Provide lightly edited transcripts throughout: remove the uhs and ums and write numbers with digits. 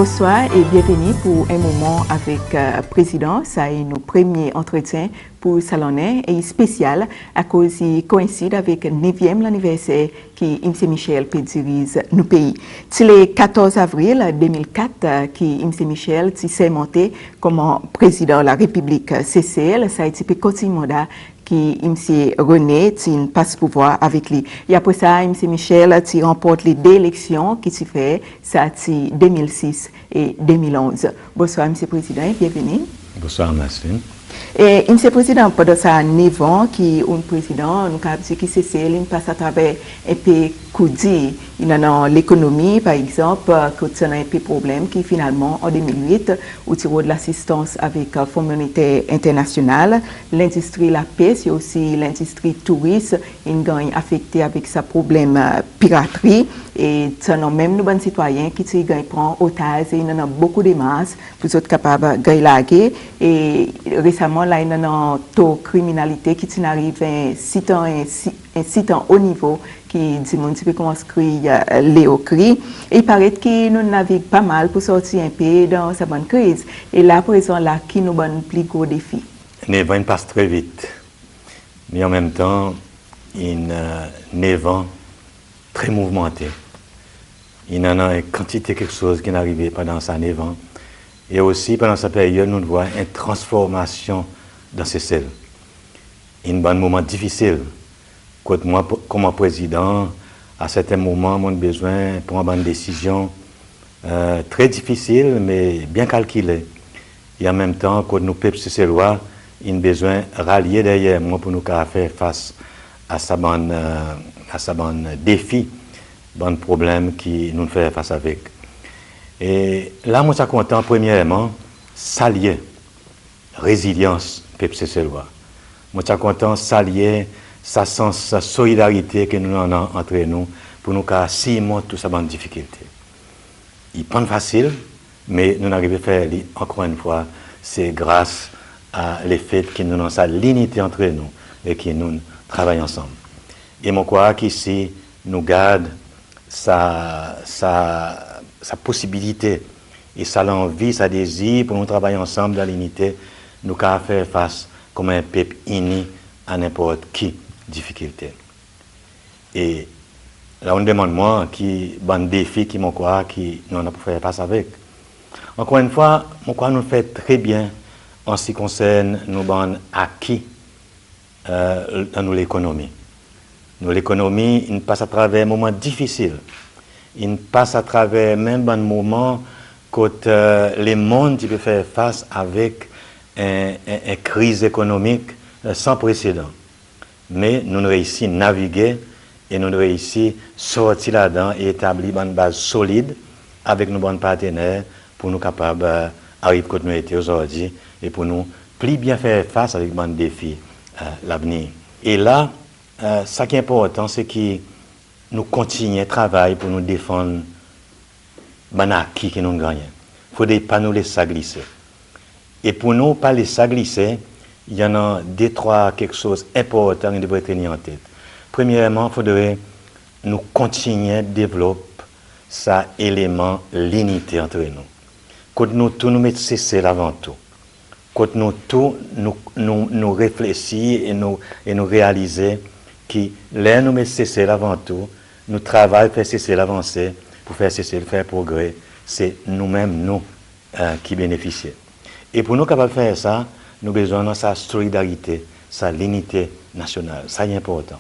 Bonsoir et bienvenue pour un moment avec le président. Ça est notre premier entretien pour Salonnais et spécial à cause qu'il coïncide avec le 9e anniversaire qui M. Michel peut diriger nos pays. C'est le 14 avril 2004 qui M. Michel s'est sermenté comme président de la République CCL. Ça a été continué qui M. René qui passe pouvoir avec lui. Et après ça, M. Michel qui remporte les deux élections qui s'est fait, ça c'est 2006 et 2011. Bonsoir M. Président et bienvenue. Bonsoir Marceline. Et M. Président, pendant ça 9 ans, qui est un président, nous avons dit que il passe à travers un peu coudi. Il y a dans l'économie, par exemple, que y a un peu de problème qui finalement, en 2008, au tirant de l'assistance avec le Fonds monétaire international, l'industrie la paix, c'est aussi l'industrie touriste, il gagne affecté avec ce problème piraterie. Et nous même nos bons citoyens qui prennent otage et il y en a beaucoup de masses pour être capables de gagner. Et récemment, là, il y a un taux de criminalité qui arrive un site en haut niveau qui dit mon petit peu comment se crie Léo Cri. Et il paraît que nous naviguons pas mal pour sortir un peu dans cette bonne crise. Et là, pour exemple, là, qui nous donne plus gros défi? Les vents passent très vite. Mais en même temps, il y a un vent très mouvementé. Il y en a une quantité de quelque chose qui est arrivé pendant ces 9 ans. Et aussi, pendant cette période, nous voyons une transformation dans ces cells. Un bon moment difficile. Quand moi, comme président, à certains moments, j'ai besoin de prendre une décision très difficile, mais bien calculée. Et en même temps, quand nous peuples cécélois, il a besoin de rallier derrière moi pour nous faire face à ce bon défi, bon problème qui nous fait face avec. Et là, moi, je suis content, premièrement, saluer résilience peuple cécélois. Moi, je suis content, saluer sa solidarité que nous avons entre nous pour nous surmonter toute cette difficulté. Il n'est pas facile, mais nous arrivons à faire, encore une fois, c'est grâce à l'effet que nous avons cette l'unité entre nous et que nous travaillons ensemble. Et moi, je crois qu'ici, nous gardons sa possibilité et sa envie, sa désir pour nous travailler ensemble dans l'unité, nous pouvons faire face comme un peuple uni à n'importe qui difficulté. Et là, on demande moi qui bon défi qui m'ont qui nous avons pour faire face avec. Encore une fois, mon quoi nous fait très bien en ce qui concerne nos bons acquis dans l'économie. L'économie, il passe à travers un moment difficile. Il passe à travers même un moment quand le monde peut faire face avec une crise économique sans précédent. Mais nous réussissons à naviguer et nous réussissons à sortir là-dedans et établir une base solide avec nos bons partenaires pour nous capables d'arriver comme nous étions aujourd'hui et pour nous plus bien faire face avec les défis l'avenir. Et là, ce qui est important, c'est que nous continuons à travailler pour nous défendre les acquis que nous gagnons. Il ne faut pas nous laisser glisser. Et pour nous, pas laisser glisser, il y en a 2-3 quelque chose d'important que nous devons tenir en tête. Premièrement, il faudrait nous continuer à développer cet élément l'unité entre nous. Quand nous tous nous mettons cesser avant tout. Quand nous tous nous réfléchissons et nous réalisons que là nous mettons cesser avant tout, nous travaillons pour faire cesser l'avancée, pour faire cesser le faire progrès, c'est nous-mêmes qui bénéficions. Et pour nous capables de faire ça, nous avons besoin de sa solidarité, sa l'unité nationale. Ça est important.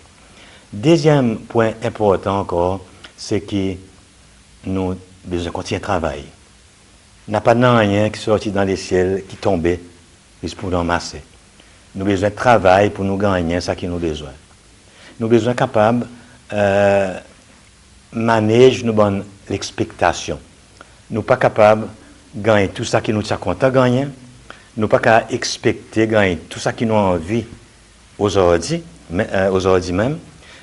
Deuxième point important encore, c'est que nous avons besoin de continuer à travailler. Il n'y a pas de rien qui sortit dans les ciels, qui tombait, juste pour nous ramasser. Nous avons besoin de travail pour nous gagner ce que nous avons besoin. Nous avons besoin capables de manager l'expectation. Nous ne sommes pas capables de gagner tout ce qui nous tient content de gagner. Nous ne sommes pas capables d'expecter gagner tout ce qui nous a envie aujourd'hui même.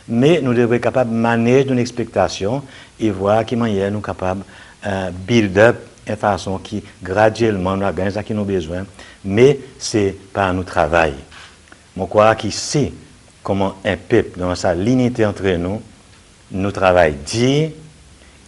Mais nous devons être capables de manager nos expectations et voir qui manière nous sommes capables de build up de façon qui graduellement nous gagnons ce qui nous a besoin. Mais c'est par nous travail. Je crois qu'ici, comment un peuple, dans sa l'unité entre nous travaille dur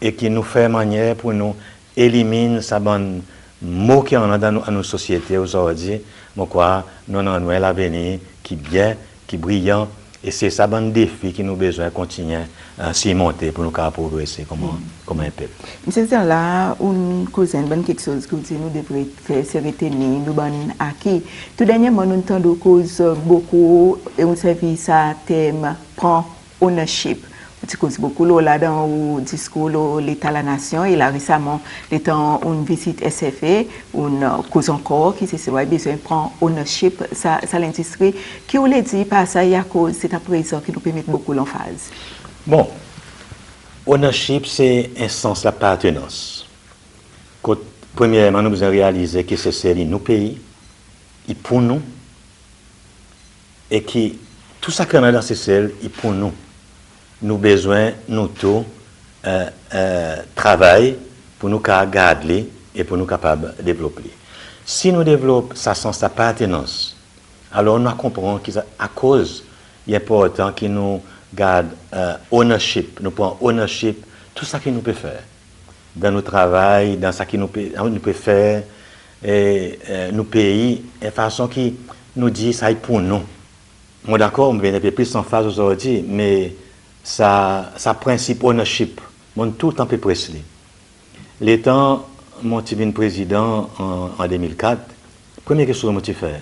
et qui nous fait manière pour nous élimine ça bon mot qui en a dans nos sociétés aujourd'hui, moi quoi, nous avons un avenir qui bien, qui brillant, et c'est ça bon défi qui nous besoin de continuer à s'y monter pour nous progresser comme un peuple. Monsieur là, une cousin, quelque chose que nous devrions faire, c'est retenir, nous avons acquis. Tout dernièrement, nous entendons cause beaucoup, et un service à thème prend ownership. Tu causes beaucoup là dans le discours l'État la nation et là récemment étant une visite SFA une cause encore qui c'est ouais besoin prendre ownership ça l'industrie qui on l'a dit par ça il y a cause c'est à présent qui nous permet beaucoup l'emphase. Bon, ownership c'est un sens d'appartenance. Premièrement nous devons réaliser que c'est nos pays et pour nous et qui tout ça qu'on a dans ces cells est pour nous. Nous besoin nous tous travail pour nous garder et pour nous capables de développer. Si nous développons ça sens d'appartenance, alors nous comprenons qu'à cause il est important que nous garde ownership, nous prenons ownership tout ça que nous peut faire dans notre travail, dans ce que nous peut faire et nos pays, de façon qui nous dit ça est pour nous. Moi d'accord, on vient un peu plus en phase aujourd'hui, mais ça principe ownership, mon tout le temps peut presser. L'étant mon petit président en 2004, première chose que je fais,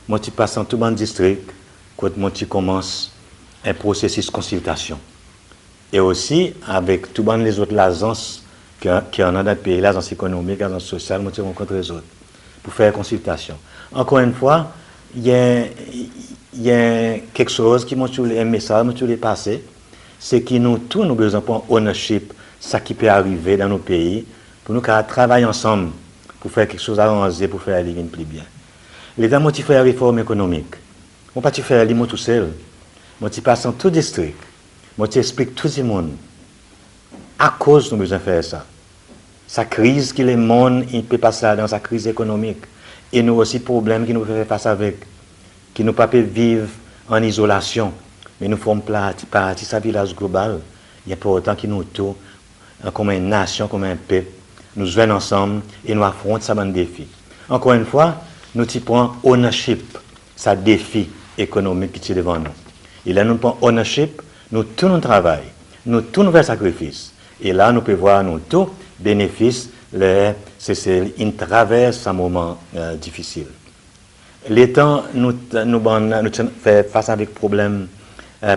moi je passe en tout le district, quand moi je commence un processus de consultation. Et aussi avec toutes les autres agences qui en a dans le pays, l'agence économique, l'agence sociale, moi je rencontre les autres pour faire consultation. Encore une fois, il y a quelque chose qui m'a un message m'a toujours passé. C'est que nous tous nous besoin pour ownership ça qui peut arriver dans nos pays pour nous travailler ensemble pour faire quelque chose arrangé pour faire les plus bien. L'État m'a fait la réforme économique. Moi pas faire les mots tout seul. Moi passe en tout district. Moi explique tout le monde. À cause nous besoin faire ça. Sa crise que le monde il peut passer dans sa crise économique et nous aussi problèmes qui nous fait face avec qui nous pas peut vivre en isolation. Mais nous formons partie de ce village global. Il y a pour autant que nous tous, comme une nation, comme un peuple, nous venons ensemble et nous affrontons ce défi. Encore une fois, nous prenons ownership, ce défi économique qui est devant nous. Et là, nous prenons ownership, nous tous nous travaillons, nous tous nous faisons sacrifice. Et là, nous pouvons voir nous tous bénéfices, c'est une traverse un moment difficile. Les temps, nous faisons face avec problèmes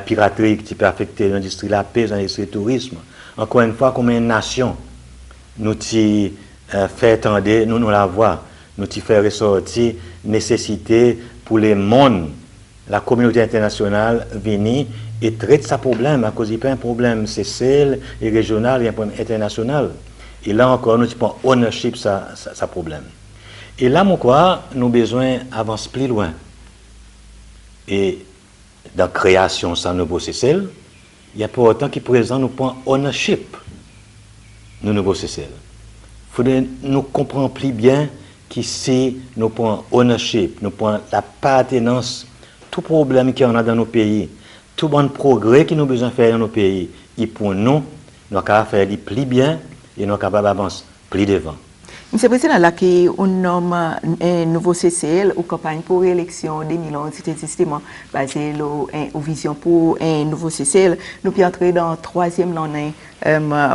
piraterie qui peut affecter l'industrie de la paix, l'industrie du tourisme. Encore une fois, comme une nation, nous fait attendre, nous la voix, nous fait ressortir nécessité pour les mondes, la communauté internationale venir et traiter ce problème, à cause il n'y a pas un problème social et régional, il y a un problème international. Et là encore, nous prenons ownership ça problème. Et là, moi, quoi, nous avons besoin d'avancer plus loin. Et dans la création sans nouveau CCL, il y a pour autant qui présent nous prend ownership de nouveau CCL. Il faudrait nous comprendre plus bien qu'ici nous prenons ownership, nous prenons l'appartenance, tout problème qu'il y en a dans nos pays, tout bon progrès que nous avons besoin de faire dans nos pays, et pour nous, nous sommes capables de faire plus bien et nous sommes capables d'avancer plus devant. Monsieur le Président, là, qui on nomme un nouveau CCL ou campagne pour l'élection 2011, c'était justement basé sur vision pour un nouveau CCL. Nous puis entrer dans le troisième année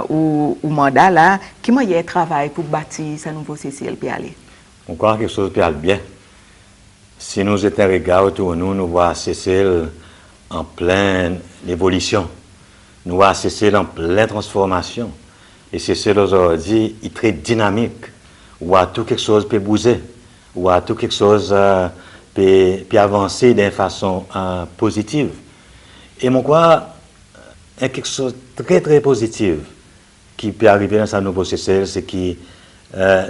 ou mandat là, qui m'a y travail pour bâtir ce nouveau CCL puis aller. On croit que quelque chose peut aller bien. Si nous étions regardés autour de nous, nous voyons CCL en pleine évolution. Nous voyons CCL en pleine transformation. Et CCL aujourd'hui est très dynamique. Ou à tout quelque chose peut bouger, ou à tout quelque chose peut avancer d'une façon positive. Et moi, quoi, quelque chose de très très positif qui peut arriver dans ce nouveau CCL, c'est que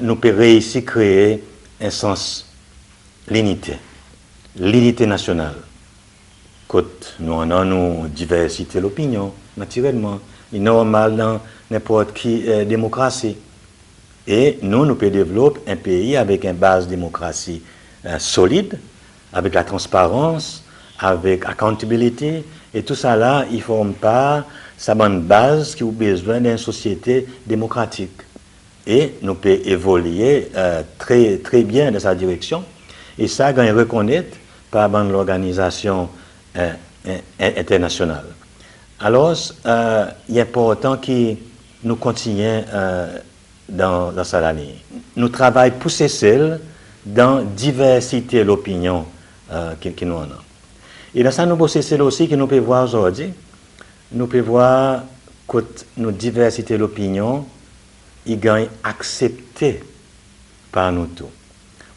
nous pouvons réussir à créer un sens l'unité nationale. Quand nous avons une diversité d'opinion, naturellement, c'est normal dans n'importe quelle démocratie. Et nous pouvons développer un pays avec une base démocratie solide, avec la transparence, avec accountability, et tout ça là, il ne forme pas sa bonne base qui a besoin d'une société démocratique. et nous pouvons évoluer très, très bien dans sa direction. Et ça, quand reconnaître par l'organisation internationale. Alors, il est important que nous continuions dans cette année. Nous travaillons pour celles dans diversité de l'opinion que nous avons. Et dans ça, nous pouvons aussi que nous pouvons voir aujourd'hui, nous pouvons voir que notre diversité de l'opinion est acceptée par nous tous.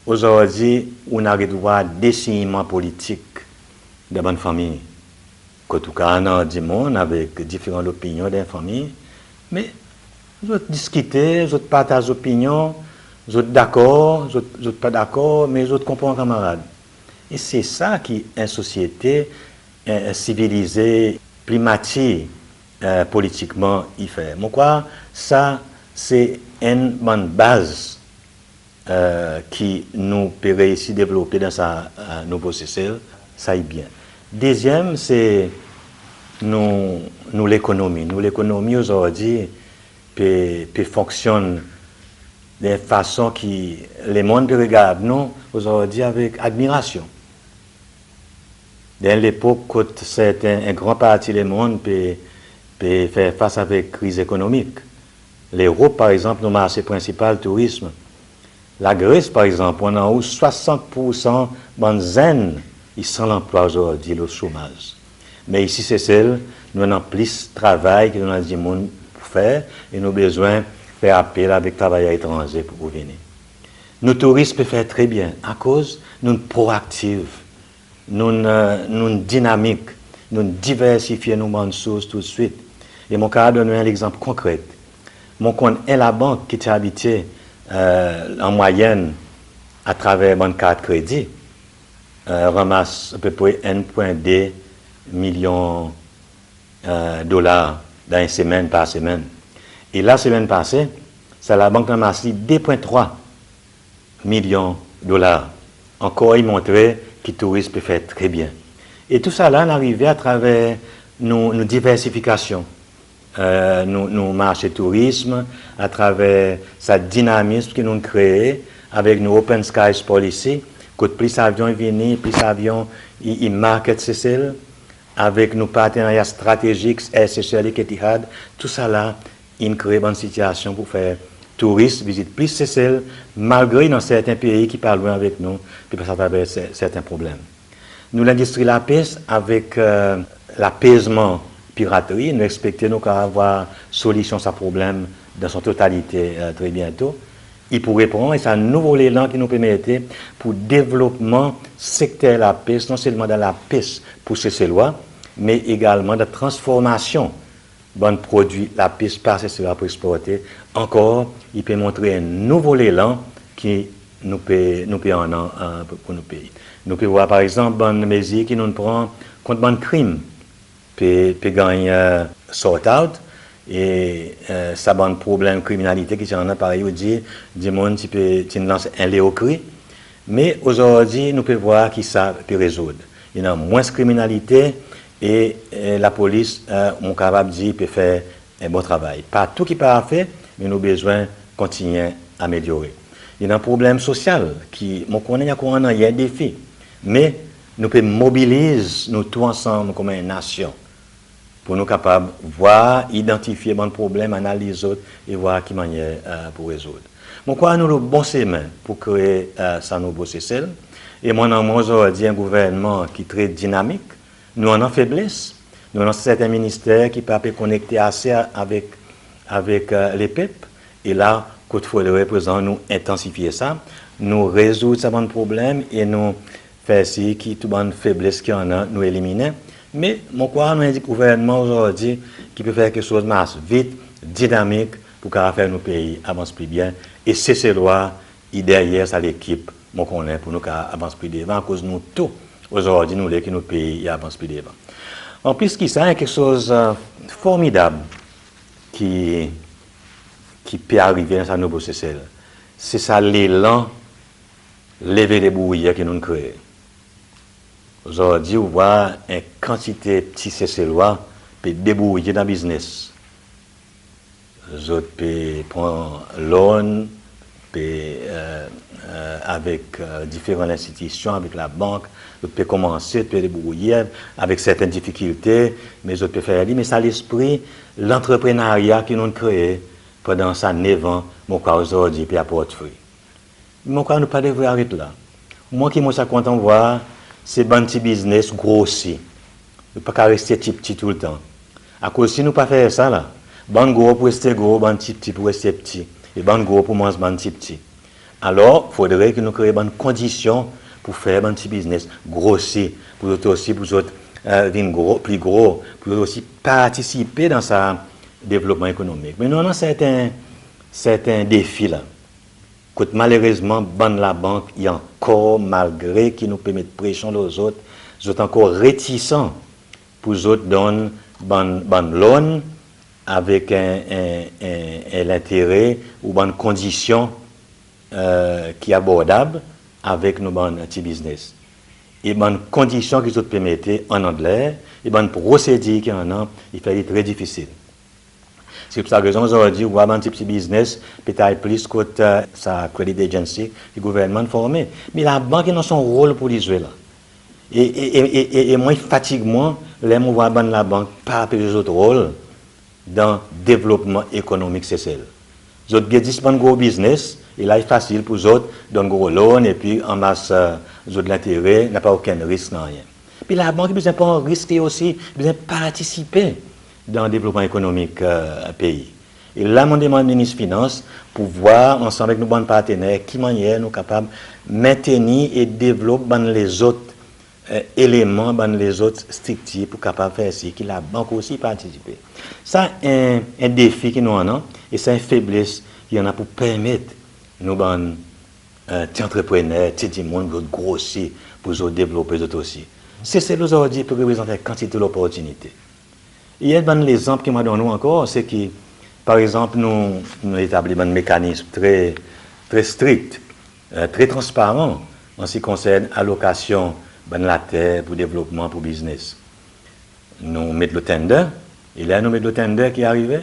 Aujourd'hui, on a le droit d'essayement politique de bonne famille. En tout cas, on a du monde avec différentes opinions des familles, mais nous discutons, nous partagons opinions, nous sommes d'accord, nous ne sommes pas d'accord, mais nous comprenons camarades. Et c'est ça qui est une société civilisée, plus mature politiquement, il fait. Moi, quoi, ça, c'est une bonne base qui nous peut réussir à développer dans sa nouveau CCL, ça est bien. Deuxième, c'est nous l'économie. Nous l'économie aujourd'hui peut fonctionne de façon qui les monde regarde nous aujourd'hui avec admiration. Dans l'époque où c'est un grand parti du monde peut faire face avec crise économique. L'Europe, par exemple, nos marchés principaux, le tourisme. La Grèce, par exemple, on a où 60% de jeunes, ils sont l'emploi aujourd'hui, le chômage. Mais ici, c'est celle, nous avons plus de travail que nous avons du monde pour faire et nous avons besoin de faire appel avec travailleurs étrangers pour venir. Nos touristes peuvent faire très bien à cause de nous proactifs, nous dynamiques, nous diversifions nos ressources tout de suite. Et mon cas donne un exemple concret. Mon compte est la banque qui est habitée en moyenne à travers mon carte de crédit ramasse à peu près 1,2 million de dollars dans une semaine par semaine. Et la semaine passée, c'est la banque ramasse 2,3 millions de dollars. Encore, il montrait que le tourisme peut faire très bien. Et tout ça là, on arrivait à travers nos diversifications. Nos marchés tourisme, à travers ce dynamisme que nous créons avec nos Open Skies Policy, que plus avions viennent, plus avions ils marquent CCL, avec nos partenariats stratégiques, SCL et Etihad, tout ça là, il crée une situation pour faire touristes visitent plus CCL, malgré dans certains pays qui parlent loin avec nous, puis ça travers certains problèmes. Nous, l'industrie la pêche, avec l'apaisement piraterie, nous expectons qu'à avoir solution à ce problème dans son totalité très bientôt. Il pourrait prendre, et c'est un nouveau élan qui nous permettait pour développement secteur de la pêche, non seulement dans la pêche pour ces lois, mais également de transformation de produits, la pêche par ces lois pour exporter. Encore, il peut montrer un nouveau élan qui nous peut en pour nos pays. Nous pouvons voir par exemple une mesure qui nous prend contre le crime. Peut gagner sort out et ça a un problème de criminalité qui en a pareil dit du monde qui peut lancer un léocri mais aujourd'hui nous pouvons voir qui ça peut résoudre. Il y a moins de criminalité et la police mon capable dit peut faire un bon travail. Pas tout qui est parfait mais nous avons besoin de continuer à améliorer. Il y a un problème social qui mon connaît il y a un défi mais nous pouvons mobiliser nous tous ensemble comme une nation pour nous capables de voir, identifier les problèmes, analyser les autres et voir qui manière pour résoudre. Moi, quoi, nous avons bon chemin pour créer ça nouveau CCL. Et moi, aujourd'hui, un gouvernement qui est très dynamique. Nous en avons faiblesse. Nous avons certains ministères qui peuvent connecter assez avec les PEP. Et là, quand il faudrait présent, nous intensifier ça, nous résoudre ce problème et nous faire ci qui tout bonne faiblesse qu'il y en a, nous éliminer. Mais mon quoi nous indique gouvernement aujourd'hui qui peut faire quelque chose de vite, dynamique pour faire nos pays avancent plus bien. Et c'est ces lois, et derrière ça l'équipe, mon connaît pour nous avancer plus devant à cause de nous tous. Aujourd'hui, nous voulons que notre pays avance plus devant. En plus, il y a quelque chose de formidable qui peut arriver dans ce nouveau CCL. C'est ça l'élan, lever les bouillières que nous créons. Aujourd'hui, on voit une quantité de petits CCLois qui débrouiller dans le business. les autres prennent loan, avec différentes institutions, avec la banque, les autres peuvent commencer, peuvent débrouiller avec certaines difficultés, mais les autres peuvent faire. Mais ça l'esprit, l'entrepreneuriat qui nous créé pendant ça 9 ans, mon cas aujourd'hui, puis apporte fruit. Mon cas, nous pas devrait arrêter là. Moi qui suis content de voir, c'est un petit business grossi. Nous ne pouvons pas rester petit tout le temps. À cause si nous ne pas faire ça là, ban gros pour rester gros, ban petit pour rester petit, et ban gros pour manger ban petit. Alors, il faudrait que nous créions des conditions pour faire un petit business grossi, pour autres aussi, pour autres plus gros, pour aussi participer dans ce développement économique. Mais nous avons certains défis là. Malheureusement, la banque est encore, malgré qu'il nous permet de pression aux autres, ils sont encore réticents pour les autres donner ban loan avec l'intérêt ou une condition qui est abordable avec nos petits business. Et une condition qui nous permettent en anglais, et une procédure qui en a, il fait très difficile. C'est pour cette raison aujourd'hui, on a un petit business, peut-être plus que sa credit agency, le gouvernement formé. Mais la banque a son rôle pour les là. Et moi, fatigue-moi, les mouvements de la banque par les autres rôles dans le développement économique, c'est celle. Les autres ont un gros business, et là, il est facile pour les autres de donner un gros loan, et puis en masse, les autres l'intérêt, n'a pas aucun risque, rien. Puis la banque a besoin pas risquer aussi, besoin de participer dans le développement économique du pays. Et là, mon demande ministre des Finances pour voir ensemble avec nos bons partenaires qui manière nous capables de maintenir et développer les autres éléments, les autres structures pour capable faire ça, que la banque aussi participer. Ça, c'est un défi que nous avons et c'est une faiblesse qu'il y en a pour permettre nos bons entrepreneurs, les monde de grossir pour développer les autres aussi. C'est ce que aujourd'hui pour représenter la quantité d'opportunités. Il y a un exemple qui m'a donné encore, c'est que, par exemple, nous établissons un mécanisme très strict, très transparent en ce qui concerne l'allocation de la terre pour développement, pour business. Nous mettons le tender, et là nous mettons le tender qui est arrivé.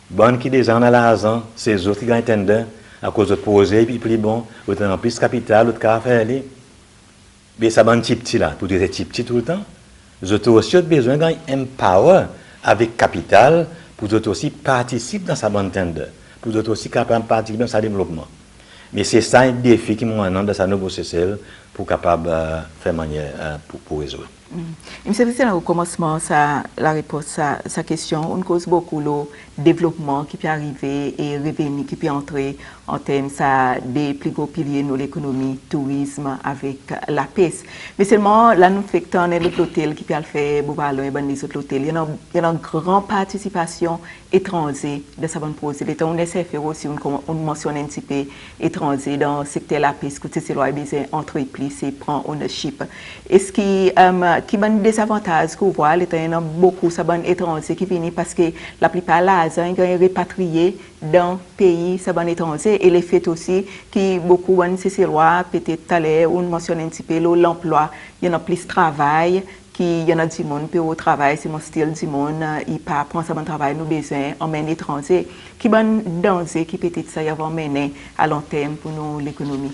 Bon qui déjà en a l'argent, c'est eux autres qui gagnent le tender, à cause de poser, puis plus bon, autant en plus capital, autre qu'à faire aller. Mais ça va un petit là, pour dire petit tout le temps. Vous avez aussi besoin d'un empower avec capital pour vous aussi participer dans sa bonne tender, pour vous aussi capable de participer dans sa développement. Mais c'est ça un défi qui m'en dans sa nouveau CCL pour capable faire manière pour résoudre. Monsieur le Président, au commencement, la réponse à sa question, on cause beaucoup le développement qui peut arriver et revenu qui peut entrer en termes des plus gros piliers de l'économie, tourisme avec la pêche. Mais seulement, là, nous faisons l'hôtel qui peut le faire, Boubalon et les autres hôtels. Il y a une grande participation étrangère de sa bonne projet. On essaie de faire aussi une mention un petit peu étranger dans le secteur de la pêche, que c'est là, besoin entreprise et prend ownership. Est-ce qui a des avantages qu'on voit, il y a beaucoup de étrangers qui viennent parce que la plupart de l'argent est répatrié dans le pays étranger et les faits aussi qui beaucoup de ces lois, peut-être tout à l'heure, on mentionne un petit peu l'emploi, il y en a plus de travail, il y en a du monde qui au travail, c'est mon style du monde, il pas prend ça bon travail, nous besoin en main étranger, qui bon danger qui peut-être ça y avoir mené à long terme pour nous l'économie.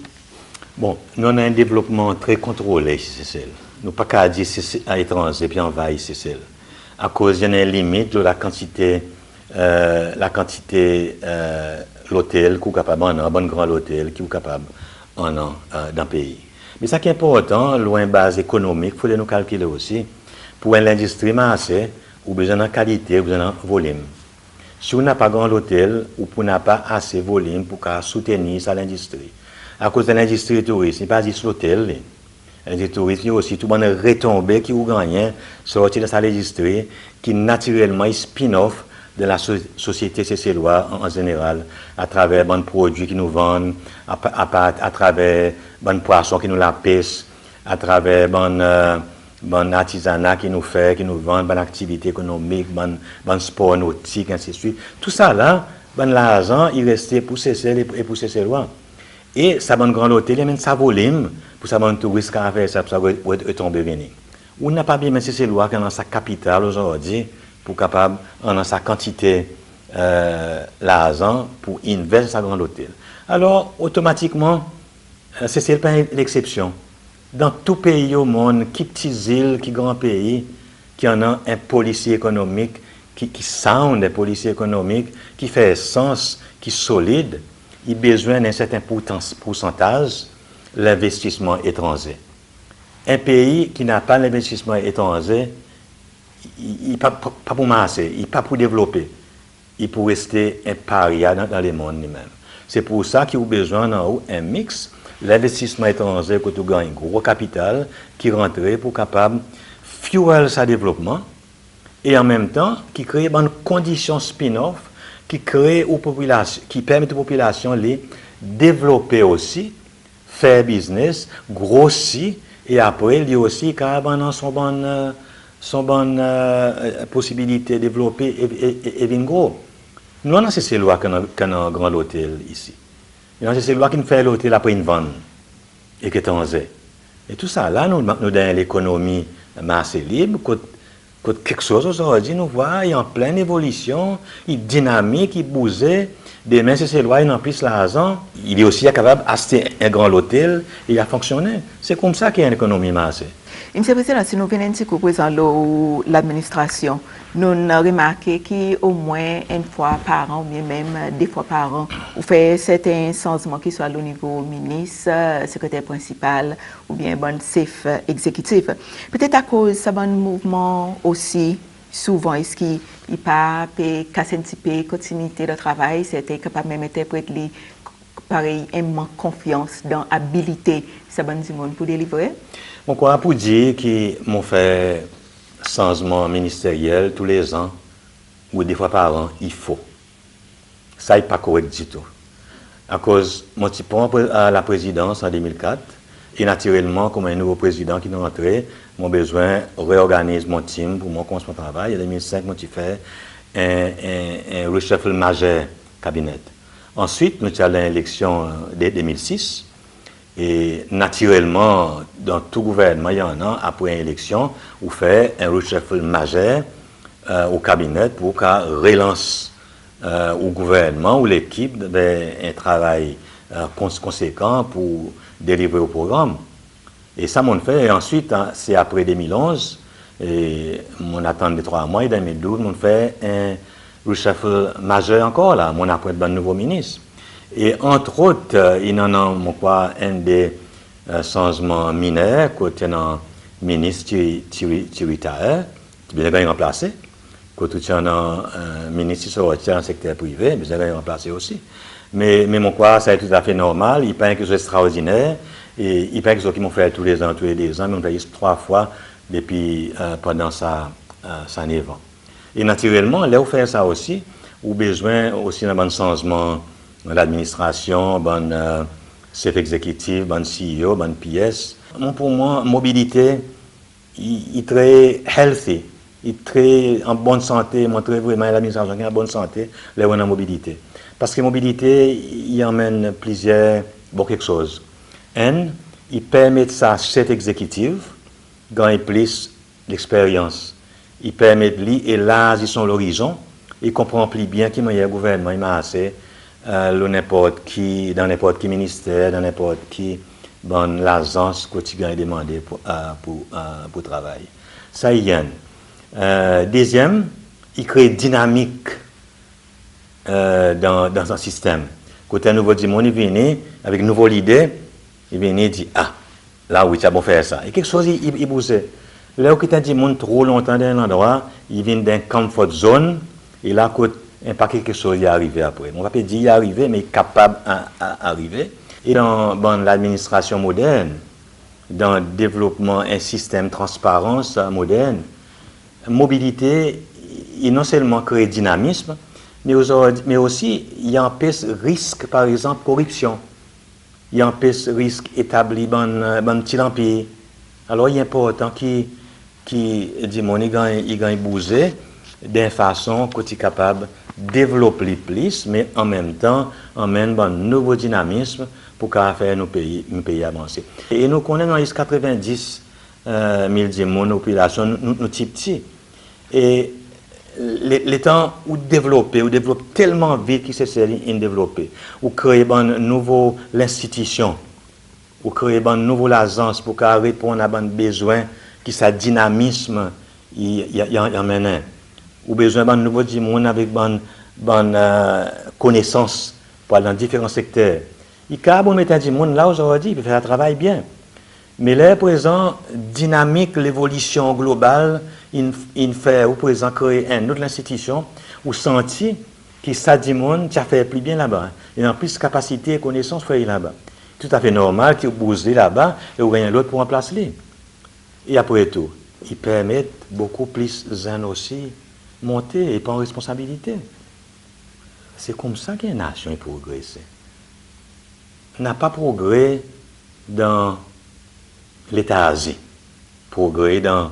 Bon, nous avons un développement très contrôlé, c'est celle. Nous ne pouvons pas dire à l'étranger puis envahir c'est celle. À cause d'une limite de la quantité l'hôtel qui est capable un bon grand hôtel qui est capable dans le pays. Mais ça qui est important, loin de base économique, il faut nous calculer aussi. Pour l'industrie massée, ou besoin de qualité, ou besoin de volume. Si on n'a pas grand hôtel, ou on n'a pas assez de volume pour soutenir l'industrie. À cause de l'industrie touristique, ce n'est pas juste l'hôtel. L'industrie touristique, il y a aussi tout le monde retombé qui ou gagné, sorti de cette industrie, qui naturellement est spin-off de la société cécéloise en général, à travers les produits qui nous vendent, à travers les poissons qui nous la pêchent, à travers les artisanat qui nous fait, qui nous vendent, les activités économiques, les sports nautiques, ainsi de suite. Tout ça là, l'argent, il restait pour Cécile et pour Cécélois. Et ça va un grand hôtel, il y a même sa volume, pour ça un touriste qui a fait ça, pour ça retomber venir. On n'a pas bien, mais Cécélois qui est dans sa capitale aujourd'hui, pour capable, dans sa quantité l'argent pour investir dans l'hôtel. Alors, automatiquement, c'est pas l'exception. Dans tout pays au monde, qui petites îles, qui grands pays, qui en a un policier économique, qui sound un policier économique, qui fait sens, qui est solide, il a besoin d'un certain pourcentage l'investissement étranger. Un pays qui n'a pas l'investissement étranger, il n'est pas pour masser, il n'est pas pour développer. Il peut rester un paria dans le monde lui-même. C'est pour ça qu'il y a besoin d'un mix, l'investissement étranger, que tu gagnes un gros capital qui rentre pour capable fuel sa développement et en même temps qui crée une condition spin-off qui crée aux populations, qui permet aux populations de développer aussi, faire business, grossir et après il y a aussi carrément son bonne possibilité de développer et bien gros. Nous avons ces lois qu'on a un grand hôtel ici. Nous avons ces lois qui nous fait l'hôtel après une vente et qui est en zé. Et tout ça, là, nous dans l'économie marché libre, quelque chose aujourd'hui, nous voyons, il est en pleine évolution, il est dynamique, il bouge. Demain, si ces lois, il en plus l'argent, il est aussi capable d'acheter un grand hôtel et il a fonctionné. C'est comme ça qu'il y a une économie marché. Monsieur le Président, si nous venons de l'administration, nous avons remarqué qu'au moins une fois par an, ou bien même 2 fois par an, vous faites certains changements qui soient au niveau ministre, secrétaire principal ou bien bon chef exécutif. Peut-être à cause de ce bon mouvement aussi, souvent, est-ce qu'il n'y a pas casser un petit peu continuité de travail, c'était capable même d'interpréter pareil, un manque de confiance dans l'habilité de bon monde pour délivrer? Mon quoi pour dire qu'on fait changement ministériel tous les ans ou 2 fois par an, il faut. Ça n'est pas correct du tout. À cause, mon petit point à la présidence en 2004, et naturellement, comme un nouveau président qui est entré, mon besoin réorganiser mon team pour mon commencer mon travail. En 2005, moi, j'ai fait un reshuffle majeur cabinet. Ensuite, nous avons l'élection de 2006. Et naturellement, dans tout gouvernement, il y en a, après une élection, on fait un reshuffle majeur au cabinet pour qu'on relance au gouvernement ou l'équipe un travail conséquent pour délivrer au programme. Et ça, on fait. Et ensuite, c'est après 2011, et on attend les 3 mois, et 2012, on fait un reshuffle majeur encore, là, on apprête un nouveau ministre. Et entre autres, il y en a un des changements mineurs, côté un ministre Thierry Taher, qui bien gagné remplacé. Côté il y a un ministre qui sort dans le secteur privé, bien gagné remplacé aussi. Mais mon quoi, ça est tout à fait normal. Il pas quelque chose d'extraordinaire. Et il pas quelque chose qui m'ont fait tous les ans, mais on fait 3 fois depuis pendant sa 9 ans. Et naturellement, là où faire ça aussi, ou besoin aussi d'un bon changement dans l'administration, bon chef exécutif, bon CEO, bon PS. Pour moi, mobilité, il est très healthy, il est très en bonne santé, montrer vraiment l'administration qui est en bonne santé, là où on a mobilité. Parce que mobilité, il emmène plusieurs, quelque chose. Il permet ça à chef exécutif, gagner plus l'expérience. Il permet de lui élargir son horizon, il comprend plus bien qu'il y a un gouvernement, il m'a assez. Dans n'importe qui ministère, dans n'importe qui l'agence quotidienne est demandée pour travail. Ça y est. Deuxième, il crée dynamique dans un système. Quand un nouveau dimanche, il vient avec une nouvelle idée, il vient et dit, là oui, tu as bon faire ça. Et quelque chose, il bouge. Là où tu as dit, trop longtemps dans un endroit, il vient d'un comfort zone, et là, un paquet quelque chose y est arrivé après. On ne va pas dire y est arrivé, mais capable d'arriver. Et dans l'administration moderne, dans le développement d'un système de transparence moderne, mobilité, il non seulement crée dynamisme, mais aussi il y a un risque, par exemple, corruption. Il y a un risque établi dans un petit empire. Alors il est important qu'il gagne bouger d'une façon que tu es capable de développer plus, mais en même temps, emmène un nouveau dynamisme pour faire nos pays avancer. Et nous connaissons dans les 90 000 populations, nous sommes petits. Et les temps où développer, ou développe tellement vite qu'il s'est développer, ou créer une nouvelle institution, ou créer une nouvelle agence pour répondre à un besoin qui sa dynamisme y emmène, ou besoin d'un nouveau monde avec une connaissance dans différents secteurs. Il y a un état du monde là aujourd'hui, il peut faire un travail bien. Mais là, présent, dynamique, l'évolution globale, il fait, au présent, créer une autre institution, ou sentir que ça du monde, ça fait plus bien là-bas. Il a plus de capacité et connaissance pour aller là-bas. Tout à fait normal qu'il bouse là-bas et ou rien d'autre pour remplacer. Et après tout, ils permettent beaucoup plus de jeunes aussi monter et prendre responsabilité. C'est comme ça qu'une nation progresse. N'a pas progrès dans l'état-asie, progrès dans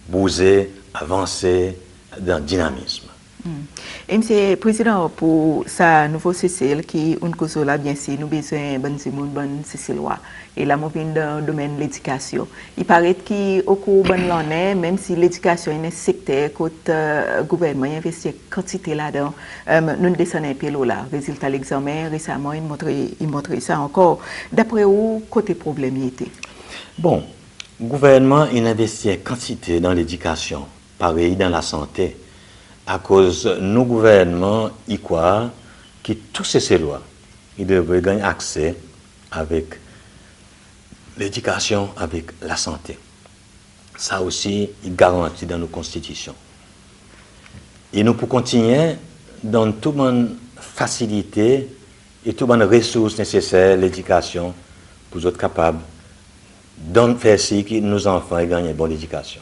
bouger, avancer, dans le dynamisme. Et M. Président, pour sa nouveau CCL qui on cause là bien sûr nous besoin bonne CCL et la mobile dans le domaine de l'éducation. Il paraît qu'au cours de l'année, même si l'éducation est un secteur que le gouvernement investit quantité là-dedans, nous descendons un peu là. Résultat de l'examen récemment, il montre ça encore. D'après vous, côté problème il était? Bon, le gouvernement il investit quantité dans l'éducation, pareil dans la santé. À cause de nos gouvernements, ils croient que tous ces lois, ils devraient gagner accès avec l'éducation, avec la santé. Ça aussi, il garantit dans nos constitutions. Et nous pouvons continuer dans toute bonne facilité et toutes bonnes ressources nécessaires, l'éducation, pour être capables de faire ce que nos enfants gagnent une bonne éducation.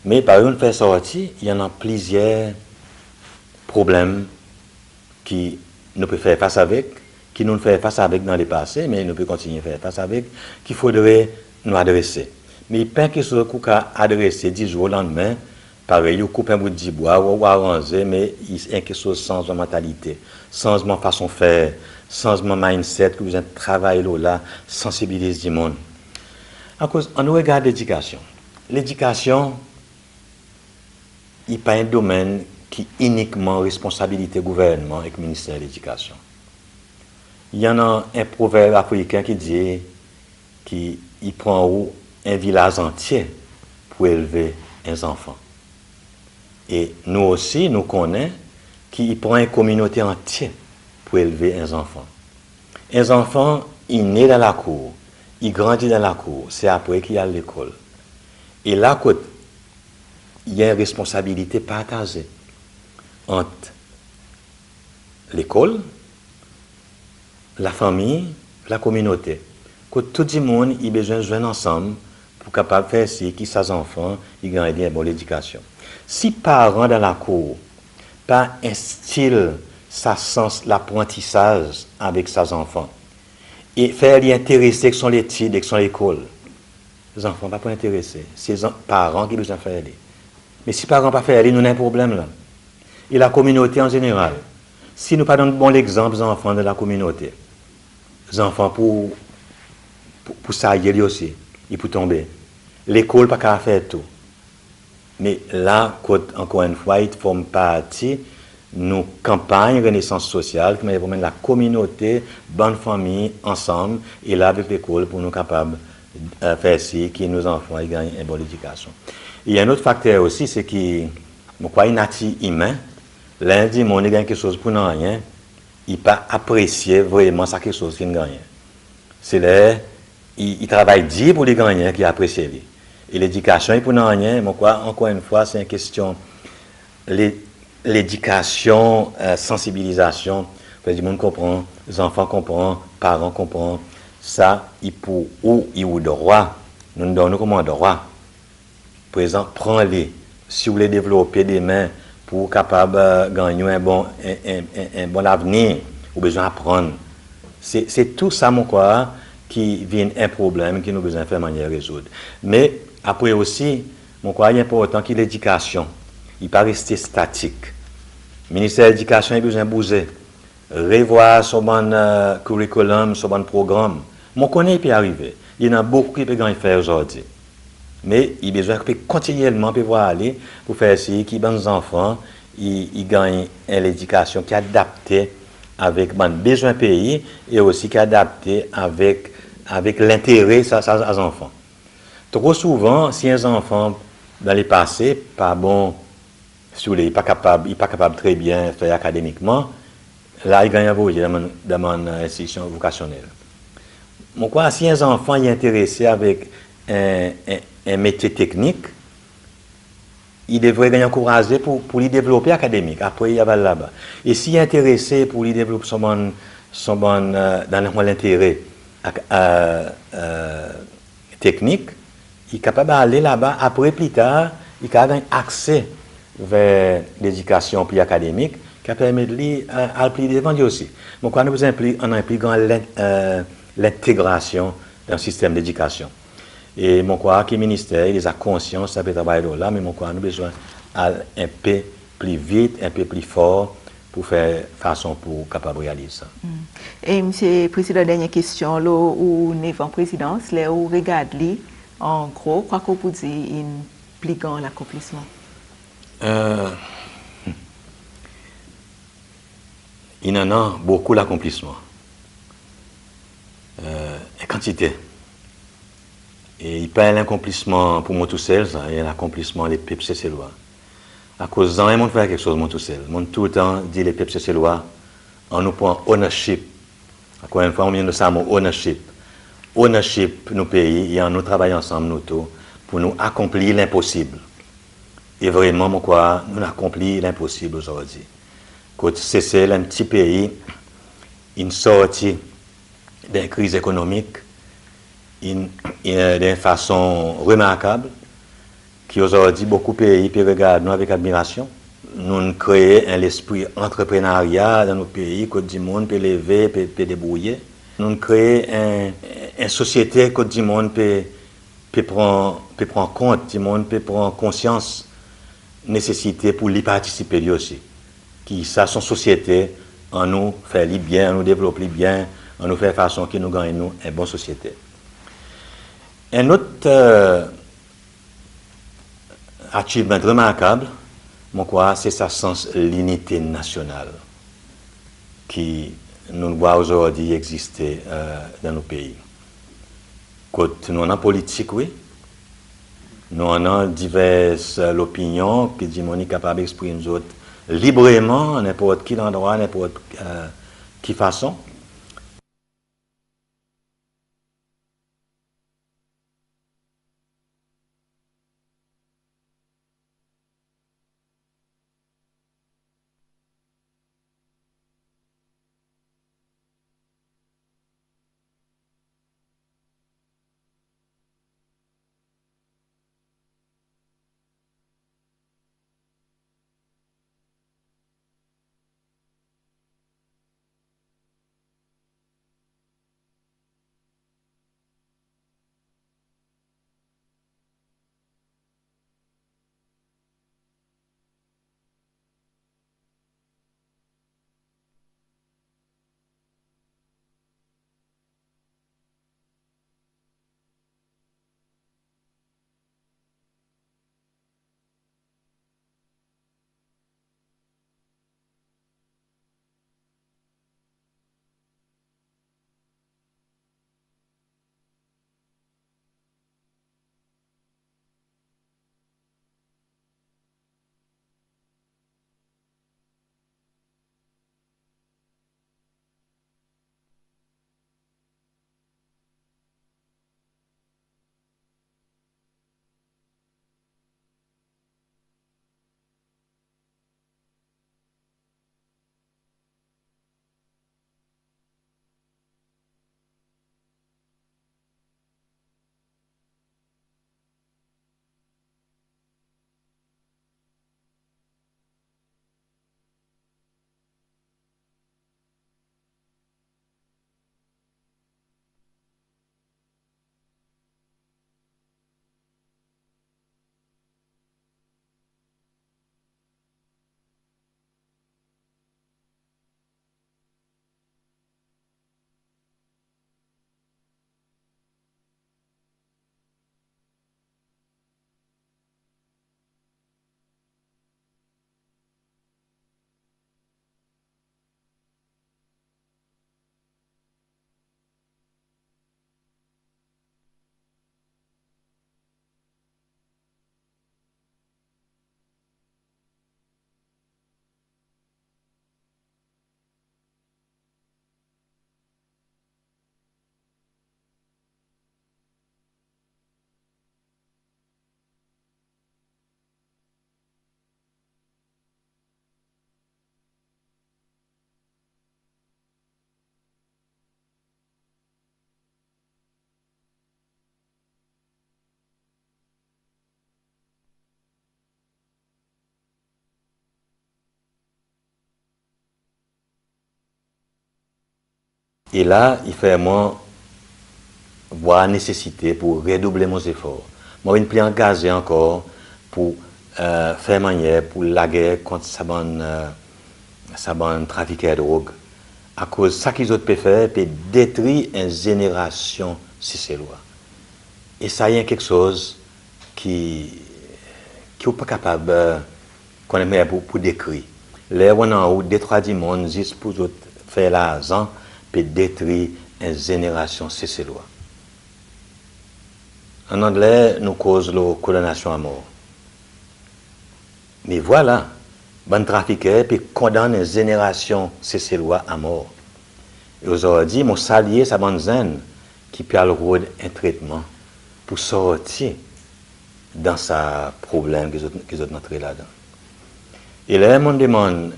Mais par une faire sortir, il y en a plusieurs problèmes qui nous pouvons faire face avec, qui nous fait face avec dans le passé, mais nous pouvons continuer à faire face avec, qu'il faudrait nous adresser. Mais il n'y a pas quelque chose qu'on peut adresser 10 jours au lendemain, pareil, on coupe un bout de bois, ou arranger, mais il y a quelque chose sans mentalité, changement de façon de faire, changement de mindset, que vous avez travaillé là, sensibiliser du monde. À cause, on regarde l'éducation. L'éducation, il n'y a pas un domaine qui est uniquement responsabilité du gouvernement et du ministère de l'Éducation. Il y en a un proverbe africain qui dit qu'il prend un village entier pour élever un enfant. Et nous aussi, nous connaissons qu'il prend une communauté entière pour élever un enfant. Un enfant, il naît dans la cour, il grandit dans la cour, c'est après qu'il y a l'école. Et là, il y a une responsabilité partagée entre l'école, la famille, la communauté. Que tout le monde a besoin de jouer ensemble pour capable faire ce que ses enfants gagnent une bonne éducation. Si parents dans la cour pas instillent sa sens l'apprentissage avec ses enfants et faire les intéresser avec son étude, avec son école, les enfants ne vont pas intéresser. C'est les parents qui doivent faire les. Mais si les parents ne font pas faire les, nous avons un problème là. Et la communauté en général. Si nous ne donnons pas bon exemple aux enfants de la communauté, les enfants pour ça y aussi, ils peuvent tomber. L'école pas qu'à faire tout. Mais là, encore une fois, il forme partie de nos campagnes Renaissance sociale qui met la communauté, bonne famille, ensemble, et là avec l'école pour nous capables de faire ci, que nos enfants gagnent une bonne éducation. Il y a un autre facteur aussi, c'est que, pourquoi il natif humain, lundi, on gagne quelque chose pour rien, il pas apprécier vraiment ça quelque chose qu'il gagne. C'est là, il travaille dur pour les gagner qui apprécie lui. Et l'éducation, il pour rien, encore une fois, c'est une question, l'éducation, sensibilisation, le monde comprend, les enfants comprennent, les parents comprennent, ça, il pour ou il ou droit, nous donnons comme droit. Par exemple, prends-les, si vous voulez développer des mains, pour capable gagner un bon avenir, ou besoin d'apprendre. C'est tout ça, mon quoi, qui vient un problème que nous besoin faire de manière résoudre. Mais après aussi, mon quoi, il est important que l'éducation, il ne pas rester statique. Le ministère de l'Éducation a besoin de bouger, revoir son bon curriculum, son bon programme. Mon connaît peut arriver. Il y en a beaucoup qui peuvent faire aujourd'hui. Mais il a besoin de continuellement pouvoir aller pour faire ce qui est bons enfants il gagne l'éducation qui est adaptée avec les besoins pays et aussi qui est adaptée avec l'intérêt des enfants. Trop souvent, si un enfant dans le passé, pas bon, il n'est pas capable très bien faire académiquement, là, il gagne un projet dans mon institution vocationnelle. Mon quoi, si un enfant est intéressé avec un métier technique, il devrait gagner encouragé pour lui développer académique. Après, il va là-bas. Et s'il est intéressé pour lui développer dans l'intérêt technique, il est capable d'aller là-bas. Après, plus tard, il a accès vers l'éducation plus académique qui permet de lui à plus devant aussi. Donc, on implique l'intégration d'un système d'éducation. Et mon crois que le ministère, il a conscience, ça peut travailler là, mais mon crois, nous avons besoin un peu plus vite, un peu plus fort pour faire façon pour capable réaliser ça. Et Monsieur le Président, dernière question, là, où nous en présidence, là où regardez, en gros, quoi qu'on peut dire, un plus grand accomplissement? Il y en a beaucoup d'accomplissements. Quantité. Et il pas l'accomplissement pour moi tout seul, il y a l'accomplissement des peuples cécélois. À cause d'un monde faire quelque chose, moi tout seul. Moi tout le temps dit les peuples cécélois, on nous prend ownership. Encore une fois, on vient de ça, ownership. Ownership, nos pays, et nous travaillons ensemble, nous tous, pour nous accomplir l'impossible. Et vraiment, moi, quoi, nous accomplir l'impossible aujourd'hui. Quand c'est un petit pays, une sortie d'une crise économique, d'une façon remarquable, qui aujourd'hui, beaucoup de pays puis regardent nous avec admiration. Nous créons un esprit entrepreneuriat dans nos pays, que du monde peut lever, peut débrouiller. Nous créons une société que du monde peut prendre compte, du monde peut prendre conscience nécessité pour y participer lui aussi. Qui ça, son société, en nous fait bien, en nous développer bien, en nous fait façon que nous gagnons une bonne société. Un autre achievement remarquable, mon quoi, c'est sa sens l'unité nationale qui nous voit aujourd'hui exister dans nos pays. Quand nous en politique, oui, nous en avons diverses opinions que nous sommes capables d'exprimer nous autres librement, à n'importe quel endroit, à n'importe quelle façon. Et là, il fait moi voir nécessité pour redoubler mes efforts. Moi, je suis engagé encore pour faire manière pour la guerre contre ça trafic de drogue. À cause de ça qu'ils ont pu faire, peut détruire une génération si c'est loi. Et ça y est quelque chose qui n'est pas capable qu'on aime pour décrire. Les on en haut, des trois mondes, juste pour faire l'argent, peut détruire une génération si c'est loi. En anglais, nous cause la colonisation à mort. Mais voilà, bon trafiqueur peut condamner une génération c'est loi à mort. Et aujourd'hui, mon salier, sa bonne zen qui peut avoir un traitement pour sortir dans ce problème qu'ils ont entré là-dedans. Et là, on demande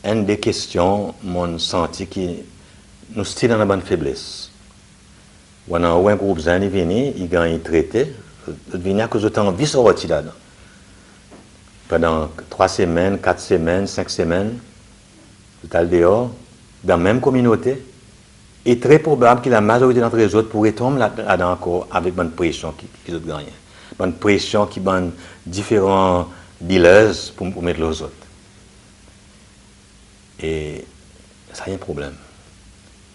une des questions, mon senti qui nous style dans la bonne faiblesse. On a un groupe zen qui vient, il gagne un traité, il vient à cause de temps, vie sortir là-dedans. Pendant 3 semaines, 4 semaines, 5 semaines, tout à dehors, dans la même communauté, il est très probable que la majorité d'entre les autres pourraient tomber là-dedans encore avec une pression qu'ils ont gagnée. Une pression qui donne différents dealers pour mettre les autres. Et ça y a un problème.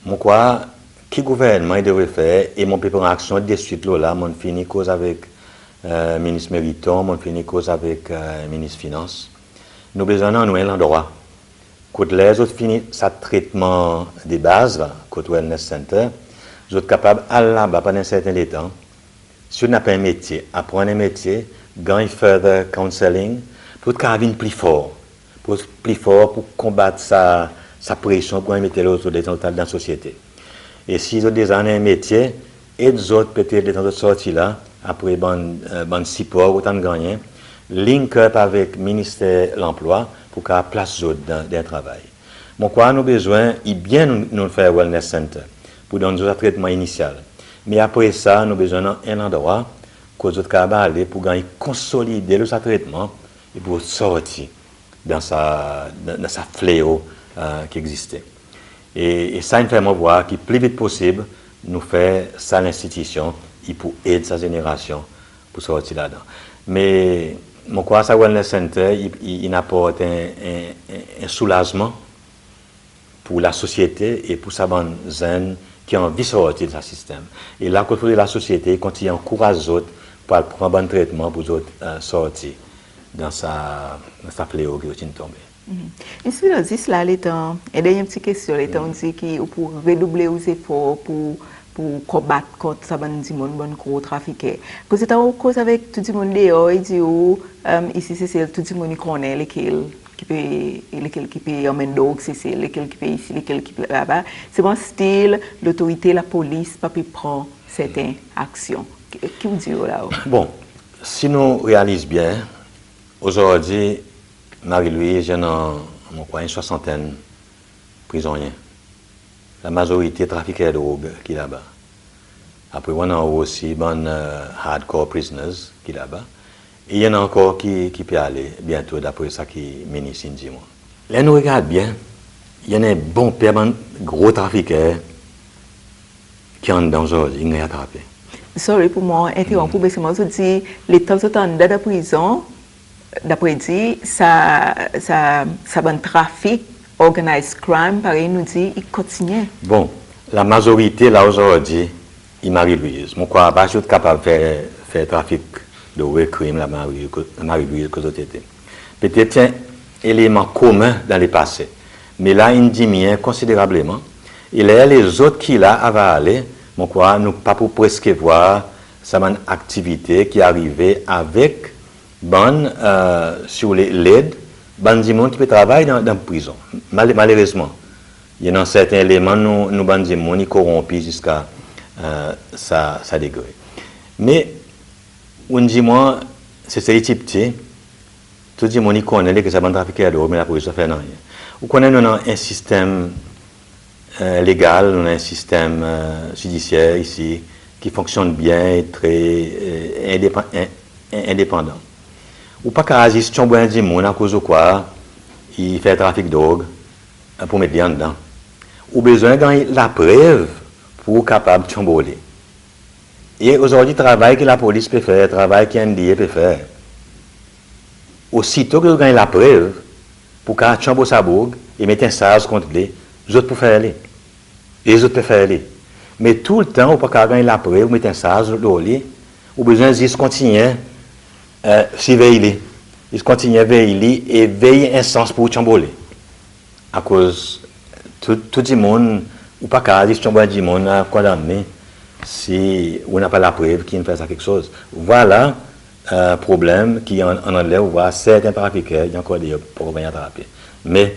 Moi, quoi, qui gouvernement il devrait faire, et mon peuple en action de suite là, mon fini cause avec ministre Mériton, mon fini cause avec ministre Finance. Nous besoin d'un nouvel endroit. Quand les autres finissent ce traitement de base, côté Wellness Center, vous êtes capable d'aller là-bas pendant un certain temps. Si vous n'avez pas un métier, apprendre un métier, gagner further counseling, pour être plus fort. Pour combattre sa pression, pour mettre les autres dans la société. Et si vous avez déjà un métier, et les autres peut-être de sortir là, après bon support, autant de gagner, link up avec le ministère de l'Emploi pour qu'à place dans le travail. Mon quoi nous besoin, il bien nous faire wellness center pour donner un traitement initial. Mais après ça, nous besoin d'un endroit que nous avons aller pour gagner consolider le traitement et pour sortir dans sa fléau qui existait. Et ça, il fait moi voir qu'il plus vite possible nous faire ça l'institution et pour aider sa génération pour sortir là-dedans. Mais mon quoi, ça wellness center, il apporte un soulagement pour la société et pour sa bonne zen qui a envie de sortir de ce système. Et là, quand la société continue à encourager les autres pour prendre un bon traitement pour les autres sortir dans sa fléau qui est tombée. Est-ce que vous là, et d'ailleurs, une petite question, on dit que pour redoubler les efforts pour combattre contre ça, bon gros trafiqué. Parce que c'est en cause avec tout le monde dehors, il dit ici c'est tout le monde qui connaît lesquels qui peut emmener d'autres, c'est lesquels qui peut ici, lesquels qui peut là-bas. C'est bon style, l'autorité, la police, pas peut prendre certaines actions. Qui vous dit là? Bon, si nous réalisons bien, aujourd'hui, Marie-Louise, j'ai une soixantaine de prisonniers. La majorité trafiqués de drogue qui est là-bas. Après, on a aussi des hardcore prisoners qui est là-bas. Et il y en a encore qui peut aller bientôt, d'après ça qui ministre dit moi. Là, nous regardons bien, il y en a un bon père, un gros trafiqueur qui est dans aujourd'hui, il est attrapé. Sorry pour moi, interrompre, parce que moi, je dis, les temps de la prison, d'après dit, ça un trafic, organized crime, pareil, nous dit, il continue. Bon, la majorité, là, aujourd'hui, il Marie-Louise. Moi, quoi, je suis capable de faire trafic de crime, la Marie-Louise, que j'ai été. Peut-être un élément commun dans le passé. Mais là, il diminue considérablement. Et là, les autres qui, là, avaient allé, moi, quoi, nous pas pour presque voir cette activité qui arrivait avec sur l'aide, des gens qui peuvent travailler dans la prison. Malheureusement, il y a certains éléments, nous des gens qui corrompus jusqu'à ça degré. Mais, on dit, moi, c'est petit, tout le monde connaît que ça va trafiquer à l'eau, mais la police ne fait rien. On connaît un système légal, on a un système judiciaire ici qui fonctionne bien et très indépendant. Ou pas qu'à agir si on a des gens à cause de quoi il fait trafic de drogue pour mettre bien dedans. ou besoin de la preuve pour être capable de chamboler. Et aujourd'hui, le travail que la police peut faire, le travail que NDA peut faire, aussitôt que vous gagnez la preuve, pour qu'un chambre sa bourg et mettre un sage contre les autres pour faire aller. Les autres peuvent faire aller. Mais tout le temps, pour qu'un gagner la preuve, mettre un sage au lit, ou besoin de continuer surveiller. Ils continuent à veiller et veiller un sens pour chamboler. À cause tout le monde, ou pas qu'à dire que du monde a condamné si on n'a pas la preuve qu'il ne fait ça quelque chose. Voilà un problème qui en anglais, on voit certains trafiquants, il y a encore des problèmes à attraper. Mais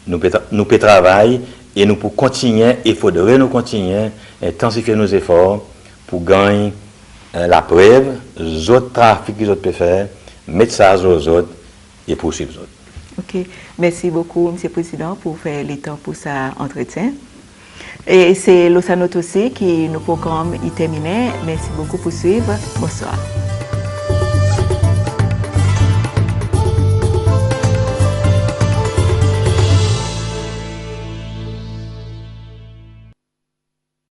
nous pouvons travailler et nous pouvons continuer, il faudrait nous continuer à intensifier nos efforts pour gagner la preuve, les autres trafics que les autres peuvent faire, mettre ça aux autres et poursuivre les autres. Ok, merci beaucoup, M. le Président, pour faire le temps pour cet entretien. Et c'est Losanote aussi qui nous programme y terminer. Merci beaucoup pour suivre. Bonsoir.